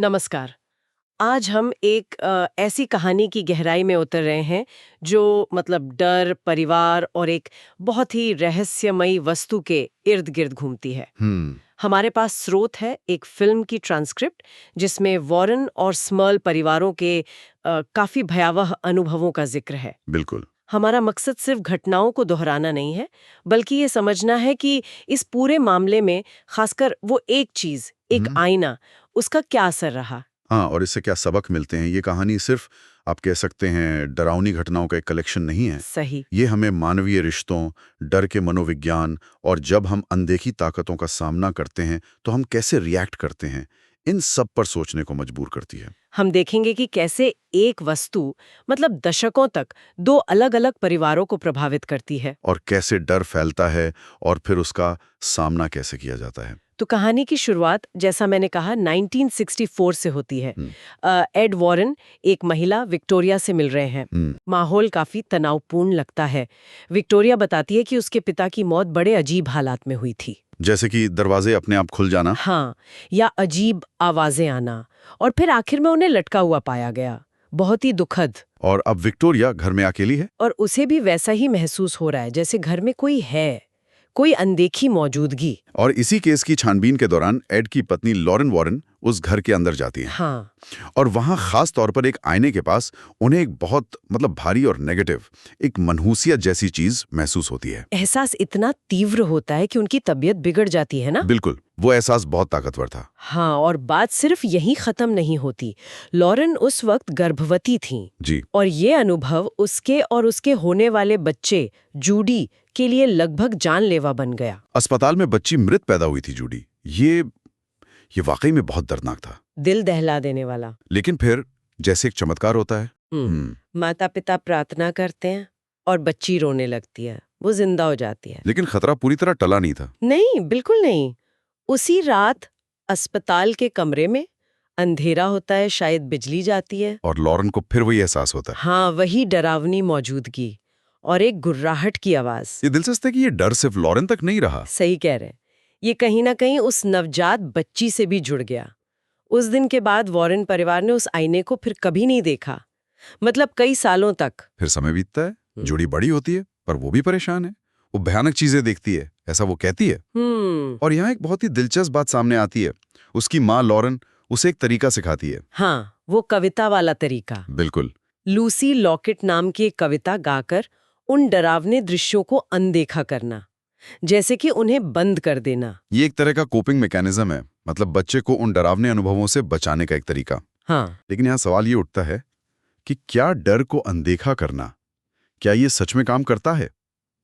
नमस्कार। आज हम एक ऐसी कहानी की गहराई में उतर रहे हैं जो मतलब डर, परिवार और एक बहुत ही रहस्यमयी वस्तु के इर्द-गिर्द घूमती है। हम्म। हमारे पास स्रोत है एक फिल्म की ट्रांसक्रिप्ट जिसमें वॉरेन और स्मर्ल परिवारों के काफी भयावह अनुभवों का जिक्र है। बिल्कुल। हमारा मकसद सिर्फ घटनाओं को दोहराना नहीं है, बल्कि ये समझना है कि इस पूरे मामले में खासकर वो एक चीज, एक हम्म। आईना, उसका क्या असर रहा। हाँ, और इससे क्या सबक मिलते हैं? ये कहानी सिर्फ आप कह सकते हैं डरावनी घटनाओं का एक कलेक्शन नहीं है। सही। ये हमें मानवीय रिश्तों, डर के मनोविज्ञान और जब हम अनदेखी ताकतों का सामना करते हैं तो हम कैसे रिएक्ट करते हैं, इन सब पर सोचने को मजबूर करती है। हम देखेंगे कि कैसे एक वस्तु मतलब दशकों तक दो अलग-अलग परिवारों को प्रभावित करती है। और कैसे डर फैलता है और फिर उसका सामना कैसे किया जाता है। तो कहानी की शुरुआत, जैसा मैंने कहा, 1964 से होती है। हम्म। एड वॉरेन एक महिला विक्टोरिया से मिल रहे हैं। हम्म। माहौल काफी तनावपूर्ण लगता है। विक्टोरिया बताती है कि उसके पिता की मौत बड़े अजीब हालात में हुई थी। जैसे कि दरवाजे अपने आप खुल जाना। हाँ, या अजीब आवाजें आना, और फिर आखिर में उन्हें लटका हुआ पाया गया। बहुत ही दुखद। और अब विक्टोरिया घर में अकेली है। और उसे भी वैसा ही महसूस हो रहा है जैसे घर में कोई है, कोई अनदेखी मौजूदगी। और इसी केस की छानबीन के दौरान एड की पत्नी लॉरेन वॉरेन उस घर के अंदर जाती है। हाँ। और वहां खास तौर पर एक आईने के पास उन्हें एक बहुत भारी और नेगेटिव, एक मनहूसियत जैसी चीज महसूस होती है। एहसास इतना तीव्र होता है कि उनकी तबीयत बिगड़ जाती है ना। बिल्कुल, वो एहसास बहुत ताकतवर था। हाँ, और बात सिर्फ यहीं खत्म नहीं होती। लॉरेन उस वक्त गर्भवती थीं। जी। और ये अनुभव उसके और उसके होने वाले बच्चे जूडी के लिए लगभग जानलेवा बन गया। अस्पताल में बच्ची मृत पैदा हुई थी जूडी। ये वाकई में बहुत दर्दनाक था। दिल दहला देने वाला। लेकिन फिर जैसे एक चमत्कार होता है। माता पिता प्रार्थना करते हैं और बच्ची रोने लगती है, वो जिंदा हो जाती है। लेकिन खतरा पूरी तरह टला नहीं था। नहीं, बिल्कुल नहीं। उसी रात अस्पताल के कमरे में अंधेरा होता है, शायद बिजली जाती है। और लॉरेन को फिर वही एहसास होता है। हाँ, वही डरावनी मौजूदगी और एक गुर्राहट की आवाज। ये दिलचस्प है कि ये डर सिर्फ लॉरेन तक नहीं रहा। सही कह रहे हैं। ये कहीं ना कहीं उस नवजात बच्ची से भी जुड़ गया। उस दिन के बाद वॉरेन परिवार ने उस आईने को फिर कभी नहीं देखा, मतलब कई सालों तक। फिर समय बीतता है, जूडी बड़ी होती है, पर वो भी परेशान है। वो भयानक चीजें देखती है, ऐसा वो कहती है। और यहाँ एक बहुत ही दिलचस्प बात सामने आती है। उसकी माँ लॉरेन उसे एक तरीका सिखाती है। हाँ, वो कविता वाला तरीका। बिल्कुल। लूसी लॉकेट नाम की एक कविता गाकर उन डरावने दृश्यों को अनदेखा करना, जैसे कि उन्हें बंद कर देना। ये एक तरह का कोपिंग मैकेनिज्म है, मतलब बच्चे को उन डरावने अनुभवों से बचाने का एक तरीका। हाँ। लेकिन यहाँ सवाल ये उठता है कि क्या डर को अनदेखा करना, क्या ये सच में काम करता है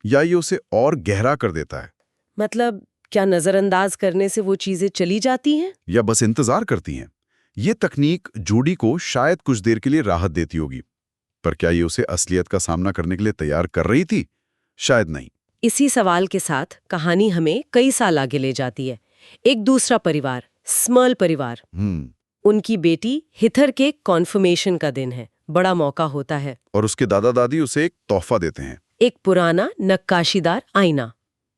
या ये उसे और गहरा कर देता है? मतलब क्या नजरअंदाज करने से वो चीजें चली जाती हैं? या बस इंतजार करती हैं? ये तकनीक जूडी को शायद कुछ देर के लिए राहत देती होगी, पर क्या ये उसे असलियत का सामना करने के लिए तैयार कर रही थी? शायद नहीं। इसी सवाल के साथ कहानी हमें कई साल आगे ले जाती है। एक दूसरा परिवार, स्मर्ल परिवार। उनकी बेटी हिथर के कॉन्फर्मेशन का दिन है। बड़ा मौका होता है। और उसके दादा दादी उसे एक तोहफा देते हैं, एक पुराना नक्काशीदार आईना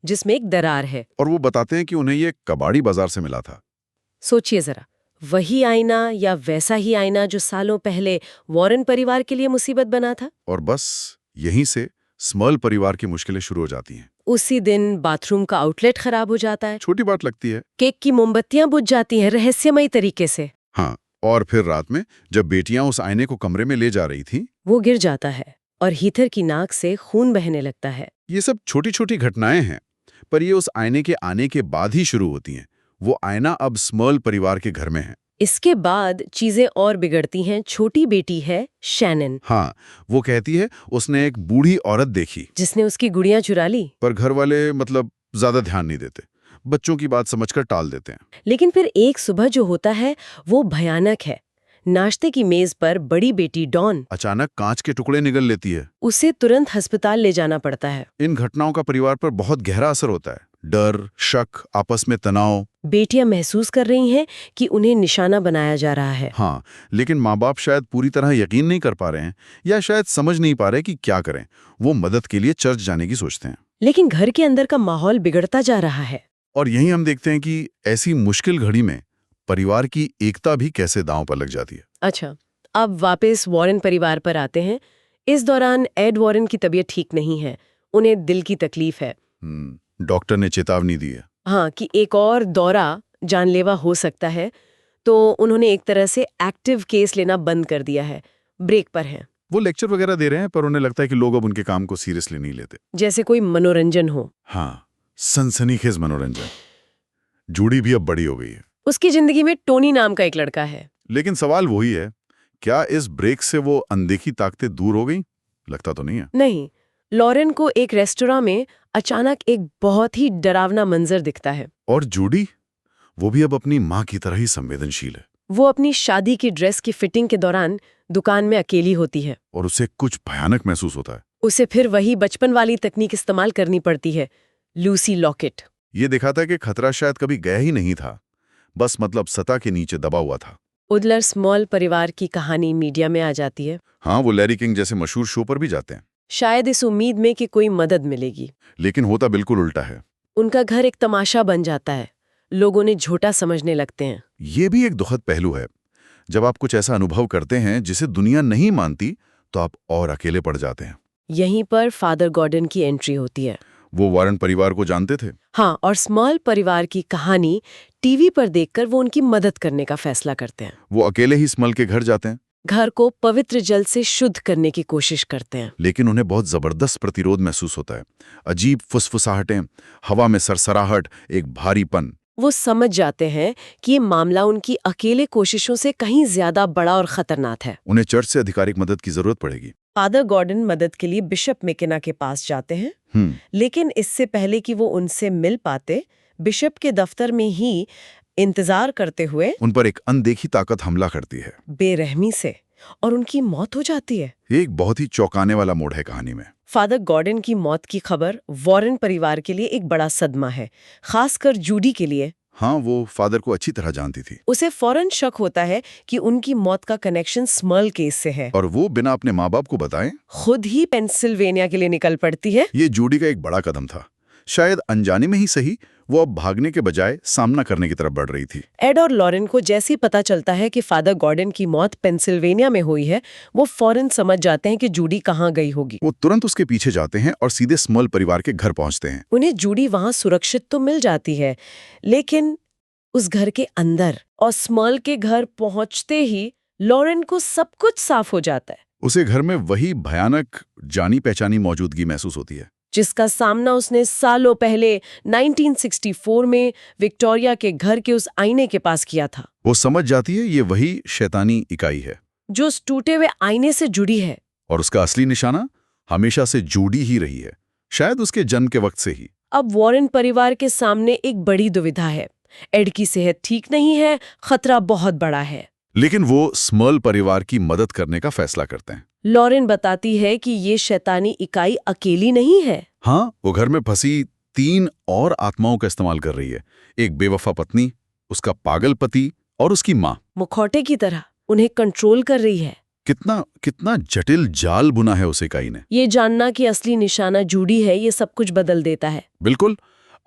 जिसमें एक दरार है। और वो बताते हैं कि उन्हें ये कबाड़ी बाजार से मिला था। सोचिए जरा, वही आईना या वैसा ही आईना जो सालों पहले वॉरेन परिवार के लिए मुसीबत बना था। और बस यहीं से स्मर्ल परिवार की मुश्किलें शुरू हो जाती हैं। उसी दिन बाथरूम का आउटलेट खराब हो जाता है। छोटी बात लगती है। केक की मोमबत्तियां बुझ जाती हैं रहस्यमयी तरीके से। हाँ, और फिर रात में जब बेटियां उस आईने को कमरे में ले जा रही थीं, वो गिर जाता है और हीथर की नाक से खून बहने लगता है। ये सब छोटी छोटी घटनाएं हैं, पर ये उस आईने के आने के बाद ही शुरू होती हैं। वो आईना अब स्मर्ल परिवार के घर में है। इसके बाद चीजें और बिगड़ती हैं। छोटी बेटी है शैनन। हाँ, वो कहती है उसने एक बूढ़ी औरत देखी जिसने उसकी गुड़ियां चुरा ली। पर घर वाले ज्यादा ध्यान नहीं देते, बच्चों की बात समझकर टाल देते हैं। लेकिन फिर एक सुबह जो होता है वो भयानक है। नाश्ते की मेज पर बड़ी बेटी डॉन अचानक कांच के टुकड़े निगल लेती है। उसे तुरंत अस्पताल ले जाना पड़ता है। इन घटनाओं का परिवार पर बहुत गहरा असर होता है। डर, शक, आपस में तनाव। बेटियां महसूस कर रही हैं कि उन्हें निशाना बनाया जा रहा है। हाँ, लेकिन माँ बाप शायद पूरी तरह यकीन नहीं कर पा रहे हैं या शायद समझ नहीं पा रहे कि क्या करें। वो मदद के लिए चर्च जाने की सोचते हैं। लेकिन घर के अंदर का माहौल बिगड़ता जा रहा है। और यहीं हम देखते हैं कि ऐसी मुश्किल घड़ी में परिवार की एकता भी कैसे दांव पर लग जाती है। अच्छा, अब वापस वॉरेन परिवार पर आते हैं। इस दौरान एड वॉरेन की तबीयत ठीक नहीं है, उन्हें दिल की तकलीफ है। डॉक्टर ने चेतावनी दी है। हाँ, कि एक और दौरा जानलेवा हो सकता है, तो उन्होंने एक तरह से एक्टिव केस लेना बंद कर दिया है, ब्रेक पर हैं। वो लेक्चर वगैरह दे रहे हैं, पर उन्हें लगता है कि लोग अब उनके काम को सीरियसली नहीं लेते, जैसे कोई मनोरंजन हो। हाँ, सनसनीखेज मनोरंजन। जूडी भी अब बड़ी हो गई है। उसकी जिंदगी में टोनी नाम का एक लड़का है। लेकिन सवाल वही है, क्या इस ब्रेक से वो अनदेखी ताकतें दूर हो गई? लगता तो नहीं है। नहीं, लॉरेन को एक रेस्टोरेंट में अचानक एक बहुत ही डरावना मंजर दिखता है। और जूडी, वो भी अब अपनी माँ की तरह ही संवेदनशील है। वो अपनी शादी की ड्रेस की फिटिंग के दौरान दुकान में अकेली होती है और उसे कुछ भयानक महसूस होता है। उसे फिर वही बचपन वाली तकनीक इस्तेमाल करनी पड़ती है, लूसी लॉकेट। ये दिखाता है कि खतरा शायद कभी गया ही नहीं था, बस मतलब सतह के नीचे दबा हुआ था। उडलर स्मॉल परिवार की कहानी मीडिया में आ जाती है। हाँ, वो लैरी किंग जैसे मशहूर शो पर भी जाते हैं, शायद इस उम्मीद में कि कोई मदद मिलेगी। लेकिन होता बिल्कुल उल्टा है। उनका घर एक तमाशा बन जाता है, लोग उन्हें झूठा समझने लगते हैं। ये भी एक दुखद पहलू है। जब आप कुछ ऐसा अनुभव करते हैं जिसे दुनिया नहीं मानती, तो आप और अकेले पड़ जाते हैं। यहीं पर फादर गॉर्डन की एंट्री होती है। वो वारन परिवार को जानते थे। हाँ, और स्मॉल परिवार की कहानी टीवी पर देखकर वो उनकी मदद करने का फैसला करते हैं। वो अकेले ही स्मॉल के घर जाते हैं, घर को पवित्र जल से शुद्ध करने की कोशिश करते हैं। लेकिन उन्हें बहुत जबरदस्त प्रतिरोध महसूस होता है। अजीब फुसफुसाहटें, हवा में सरसराहट, एक भारीपन। वो समझ जाते हैं कि ये मामला उनकी अकेले कोशिशों से कहीं ज्यादा बड़ा और खतरनाक है। उन्हें चर्च से आधिकारिक मदद की जरूरत पड़ेगी। फादर गॉर्डन मदद के लिए बिशप मैकेना के पास जाते हैं, लेकिन इससे पहले कि वो उनसे मिल पाते, बिशप के दफ्तर में ही इंतजार करते हुए उन पर एक अनदेखी ताकत हमला करती है, बेरहमी से, और उनकी मौत हो जाती है। ये एक बहुत ही चौंकाने वाला मोड़ है कहानी में। फादर गॉर्डन की मौत की खबर वॉरेन परिवार के लिए एक बड़ा सदमा है, खासकर जूडी के लिए। हाँ, वो फादर को अच्छी तरह जानती थी। उसे फौरन शक होता है कि उनकी मौत का कनेक्शन स्मॉल केस से है, और वो बिना अपने माँ बाप को बताए खुद ही पेंसिल्वेनिया के लिए निकल पड़ती है। ये जूडी का एक बड़ा कदम था। शायद अनजाने में ही सही, वो अब भागने के बजाय सामना करने की तरफ बढ़ रही थी। एड और लॉरेन को जैसे ही पता चलता है कि फादर गॉर्डन की मौत पेंसिल्वेनिया में हुई है, वो फौरन समझ जाते हैं कि जूडी कहाँ गई होगी। वो तुरंत उसके पीछे जाते हैं और सीधे स्मॉल परिवार के घर पहुंचते हैं। उन्हें जूडी वहां सुरक्षित तो मिल जाती है, लेकिन उस घर के अंदर और स्मॉल के घर पहुंचते ही लॉरेन को सब कुछ साफ हो जाता है। उसे घर में वही भयानक जानी पहचानी मौजूदगी महसूस होती है, जिसका सामना उसने सालों पहले 1964 में विक्टोरिया के घर के उस आईने के पास किया था। वो समझ जाती है ये वही शैतानी इकाई है जो उस टूटे हुए आईने से जुड़ी है। और उसका असली निशाना हमेशा से जूडी ही रही है, शायद उसके जन्म के वक्त से ही। अब वॉरेन परिवार के सामने एक बड़ी दुविधा है। एड की सेहत ठीक नहीं है, खतरा बहुत बड़ा है। लेकिन वो स्मॉल परिवार की मदद करने का फैसला करते हैं। लॉरेन बताती है कि ये शैतानी इकाई अकेली नहीं है। हाँ, वो घर में फंसी 3 और आत्माओं का इस्तेमाल कर रही है। एक बेवफा पत्नी, उसका पागल पति और उसकी माँ। मुखौटे की तरह उन्हें कंट्रोल कर रही है। कितना जटिल जाल बुना है उस इकाई ने। ये जानना कि असली निशाना जूडी है, ये सब कुछ बदल देता है। बिल्कुल।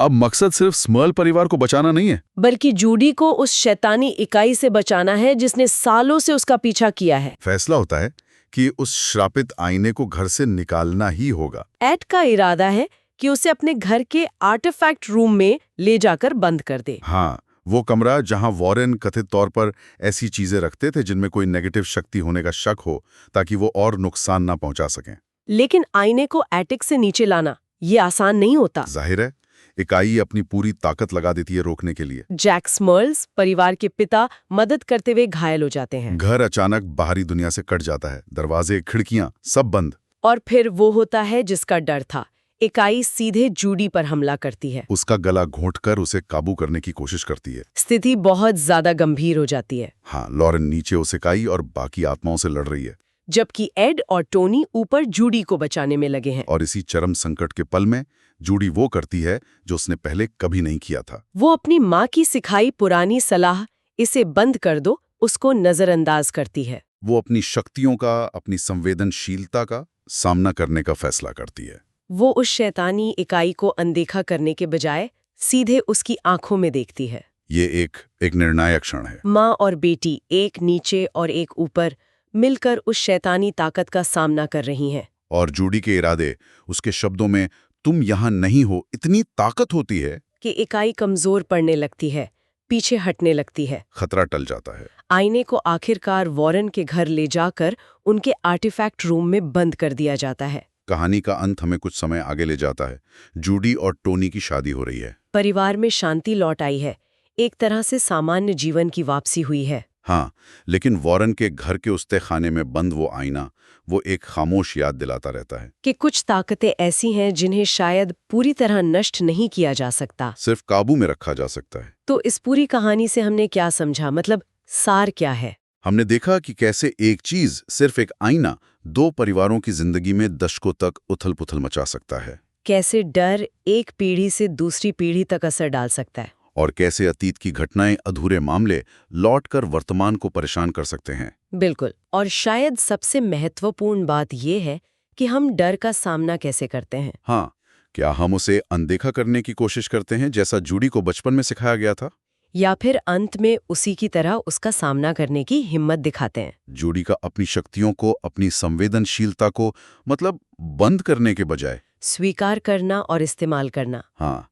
अब मकसद सिर्फ स्मॉल परिवार को बचाना नहीं है, बल्कि जूडी को उस शैतानी इकाई से बचाना है जिसने सालों से उसका पीछा किया है। फैसला होता है कि उस श्रापित आईने को घर से निकालना ही होगा। एड का इरादा है कि उसे अपने घर के आर्टिफैक्ट रूम में ले जाकर बंद कर दे। हाँ, वो कमरा जहां वॉरेन कथित तौर पर ऐसी चीजें रखते थे जिनमें कोई नेगेटिव शक्ति होने का शक हो, ताकि वो और नुकसान ना पहुंचा सकें। लेकिन आईने को एटिक से नीचे लाना ये आसान नहीं होता। जाहिर है, इकाई अपनी पूरी ताकत लगा देती है रोकने के लिए। जैक स्मर्ल्स, परिवार के पिता, मदद करते हुए घायल हो जाते हैं। घर अचानक बाहरी दुनिया से कट जाता है, दरवाजे, खिड़कियां सब बंद। और फिर वो होता है जिसका डर था। इकाई सीधे जूडी पर हमला करती है। उसका गला घोंटकर उसे काबू करने की कोशिश करती है। स्थिति बहुत ज्यादा गंभीर हो जाती है। हाँ, लॉरेन नीचे उस इकाई और बाकी आत्माओं से लड़ रही है, जबकि एड और टोनी ऊपर जूडी को बचाने में लगे हैं। और इसी चरम संकट के पल में जूडी वो करती है जो उसने पहले कभी नहीं किया था। वो अपनी माँ की सिखाई पुरानी सलाह, इसे बंद कर दो, उसको नजरअंदाज करती है। वो अपनी शक्तियों का, अपनी संवेदनशीलता का सामना करने का फैसला करती है। वो उस शैतानी इकाई को अनदेखा करने के बजाय सीधे उसकी आंखों में देखती है। ये एक निर्णायक क्षण है। माँ और बेटी एक नीचे और एक ऊपर मिलकर उस शैतानी ताकत का सामना कर रही हैं। और जूडी के इरादे, उसके शब्दों में तुम यहाँ नहीं हो, इतनी ताकत होती है कि इकाई कमजोर पड़ने लगती है, पीछे हटने लगती है। खतरा टल जाता है। आईने को आखिरकार वॉरेन के घर ले जाकर उनके आर्टिफैक्ट रूम में बंद कर दिया जाता है। कहानी का अंत हमें कुछ समय आगे ले जाता है। जूडी और टोनी की शादी हो रही है। परिवार में शांति लौट आई है, एक तरह से सामान्य जीवन की वापसी हुई है। हाँ, लेकिन वॉरेन के घर के उस्ते खाने में बंद वो आईना, वो एक खामोश याद दिलाता रहता है कि कुछ ताकतें ऐसी हैं जिन्हें शायद पूरी तरह नष्ट नहीं किया जा सकता, सिर्फ काबू में रखा जा सकता है। तो इस पूरी कहानी से हमने क्या समझा, मतलब सार क्या है? हमने देखा कि कैसे एक चीज, सिर्फ एक आईना, दो परिवारों की जिंदगी में दशकों तक उथल-पुथल मचा सकता है। कैसे डर एक पीढ़ी से दूसरी पीढ़ी तक असर डाल सकता है, और कैसे अतीत की घटनाएं, अधूरे मामले लौटकर वर्तमान को परेशान कर सकते हैं। बिल्कुल। और शायद सबसे महत्वपूर्ण बात यह है कि हम डर का सामना कैसे करते हैं। हाँ, क्या हम उसे अनदेखा करने की कोशिश करते हैं, जैसा जूडी को बचपन में सिखाया गया था, या फिर अंत में उसी की तरह उसका सामना करने की हिम्मत दिखाते हैं। जूडी का अपनी शक्तियों को, अपनी संवेदनशीलता को, मतलब बंद करने के बजाय स्वीकार करना और इस्तेमाल करना। हाँ,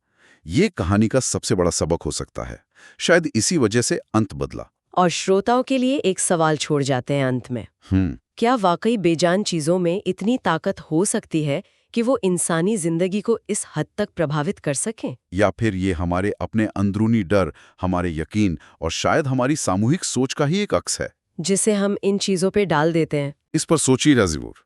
ये कहानी का सबसे बड़ा सबक हो सकता है। शायद इसी वजह से अंत बदला। और श्रोताओं के लिए एक सवाल छोड़ जाते हैं अंत में, क्या वाकई बेजान चीजों में इतनी ताकत हो सकती है कि वो इंसानी जिंदगी को इस हद तक प्रभावित कर सकें? या फिर ये हमारे अपने अंदरूनी डर, हमारे यकीन और शायद हमारी सामूहिक सोच का ही एक अक्स है, जिसे हम इन चीजों पे डाल देते हैं? इस पर सोचिएगा जरूर।